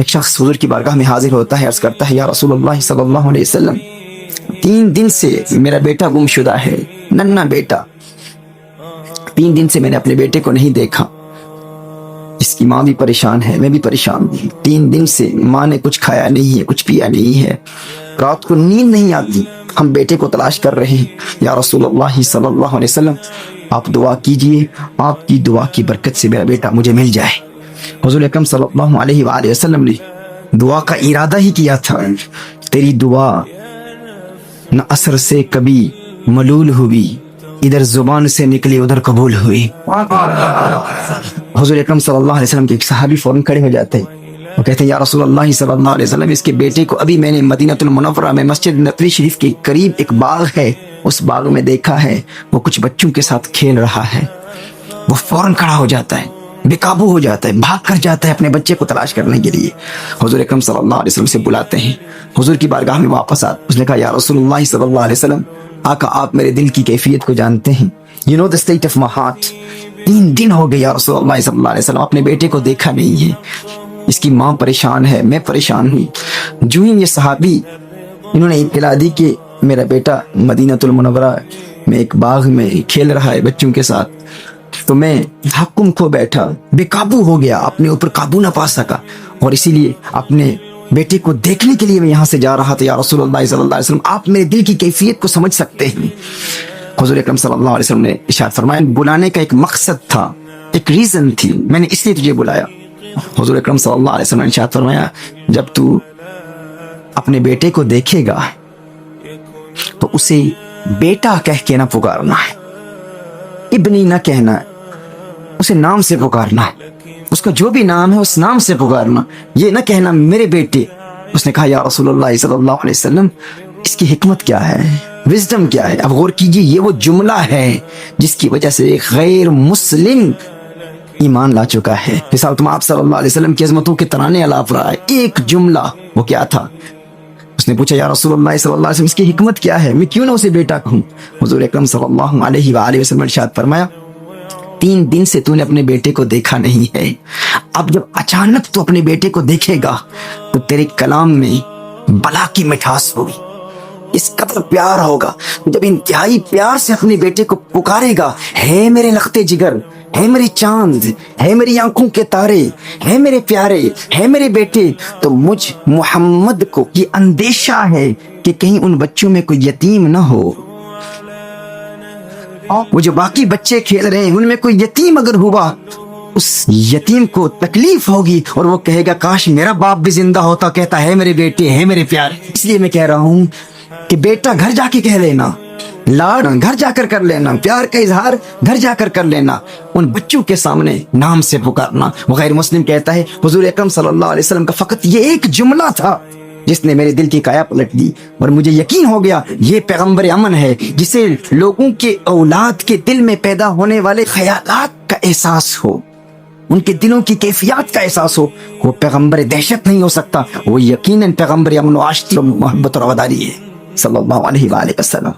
ایک شخص حضور کی بارگاہ میں حاضر ہوتا ہے، عرض کرتا ہے یا رسول اللہ صلی اللہ علیہ وسلم 3 دن سے میرا بیٹا گم شدہ ہے، ننھا بیٹا، 3 دن سے میں نے اپنے بیٹے کو نہیں دیکھا، اس کی ماں بھی پریشان ہے، میں بھی پریشان ہوں، 3 دن سے ماں نے کچھ کھایا نہیں ہے، کچھ پیا نہیں ہے، رات کو نیند نہیں آتی، ہم بیٹے کو تلاش کر رہے ہیں، یا رسول اللہ صلی اللہ علیہ وسلم آپ دعا کیجئے، آپ کی دعا کی برکت سے میرا بیٹا مجھے مل جائے۔ حضور اکرم صلی اللہ علیہ وآلہ وسلم نے دعا کا ارادہ ہی کیا تھا، تیری دعا نہ اثر سے کبھی ملول ہوئی، ادھر زبان سے نکلی ادھر قبول ہوئی۔ حضور اکرم صلی اللہ علیہ وسلم کے ایک صحابی فوراً کھڑے ہو جاتے ہیں، وہ کہتے ہیں یا رسول اللہ صلی اللہ علیہ وسلم اس کے بیٹے کو ابھی میں نے مدینہ المنورہ میں مسجد نبوی شریف کے قریب ایک باغ ہے، اس باغ میں دیکھا ہے، وہ کچھ بچوں کے ساتھ کھیل رہا ہے۔ وہ فوراً کھڑا ہو جاتا ہے، بے قابو ہو جاتا ہے، بھاگ کر جاتا ہے اپنے بچے کو تلاش کرنے کے لیے۔ حضور اکرم صلی اللہ علیہ وسلم سے بلاتے ہیں، حضور کی بارگاہ میں واپس آتا، اس نے کہا یا رسول اللہ صلی اللہ علیہ وسلم آقا آپ میرے دل کی کیفیت کو جانتے ہیں، you know the state of my heart، 3 دن ہو گئے یا رسول اللہ صلی اللہ علیہ وسلم اپنے بیٹے کو دیکھا نہیں ہے، اس کی ماں پریشان ہے، میں پریشان ہوں۔ جو ہی یہ صحابی انہوں نے اطلاع دی کہ میرا بیٹا مدینہ المنورہ میں ایک باغ میں کھیل رہا ہے بچوں کے ساتھ، تو میں حکم کھو بیٹھا، بے قابو ہو گیا، اپنے اوپر قابو نہ پا سکا، اور اسی لیے اپنے بیٹے کو دیکھنے کے لیے میں یہاں سے جا رہا تھا، یا رسول اللہ صلی اللہ علیہ وسلم آپ میرے دل کی کیفیت کو سمجھ سکتے ہیں۔ حضور اکرم صلی اللہ علیہ وسلم نے ارشاد فرمایا بلانے کا ایک مقصد تھا، ایک ریزن تھی، میں نے اس لیے تجھے بلایا۔ حضور اکرم صلی اللہ علیہ وسلم نے ارشاد فرمایا جب تو اپنے بیٹے کو دیکھے گا تو اسے بیٹا کہہ کے نہ پکارنا ہے، ابنی نہ کہنا ہے، اسے نام سے پکارنا ہے، اس کا جو بھی نام ہے اس نام سے پکارنا، یہ نہ کہنا میرے بیٹے۔ اس نے کہا یا رسول اللہ صلی اللہ علیہ وسلم اس کی حکمت کیا ہے، وزڈم کیا ہے؟ اب غور کیجئے، یہ وہ جملہ ہے جس کی وجہ سے ایک غیر مسلم ایمان لا چکا ہے۔ مثال تم آپ صلی اللہ علیہ وسلم کی عظمتوں کے ترانے الاپ رہا ہے، ایک جملہ، وہ کیا تھا؟ اس نے پوچھا یا رسول اللہ صلی اللہ علیہ وسلم اس کی حکمت کیا ہے، میں کیوں نہ اسے بیٹا کہوں؟ حضور اکرم صلی اللہ علیہ وآلہ وسلم نے ارشاد فرمایا 3 دن سے تو نے اپنے بیٹے کو دیکھا نہیں ہے، اب جب اچانک تو اپنے بیٹے کو دیکھے گا تو تیرے کلام میں بلا کی مٹھاس ہوگی، اس قدر پیار ہوگا، جب انتہائی پیار سے اپنے بیٹے کو پکارے گا، ہے میرے لختے جگر، ہے میری چاند، ہے میری آنکھوں کے تارے، ہے میرے پیارے، ہے میرے بیٹے، تو مجھ محمد کو یہ اندیشہ ہے کہ کہیں ان بچوں میں کوئی یتیم نہ ہو، وہ جو باقی بچے کھیل رہے ہیں ان میں کوئی یتیم اگر ہوا، اس یتیم کو تکلیف ہوگی اور وہ کہے گا کاش میرا باپ بھی زندہ ہوتا، کہتا ہے میرے بیٹے، ہے میرے پیارے۔ اس لیے میں کہہ رہا ہوں کہ بیٹا گھر جا کے کہہ لینا، لاڈ گھر جا کر لینا، پیار کا اظہار گھر جا کر لینا، ان بچوں کے سامنے نام سے پکارنا۔ وہ غیر مسلم کہتا ہے حضور اکرم صلی اللہ علیہ وسلم کا فقط یہ ایک جملہ تھا جس نے میرے دل کی کایا پلٹ دی، اور مجھے یقین ہو گیا یہ پیغمبر امن ہے جسے لوگوں کے اولاد کے دل میں پیدا ہونے والے خیالات کا احساس ہو، ان کے دلوں کی کیفیات کا احساس ہو، وہ پیغمبر دہشت نہیں ہو سکتا، وہ یقیناً پیغمبر امن و آشتی و محبت اور وفاداری ہے صلی اللہ علیہ وآلہ وسلم۔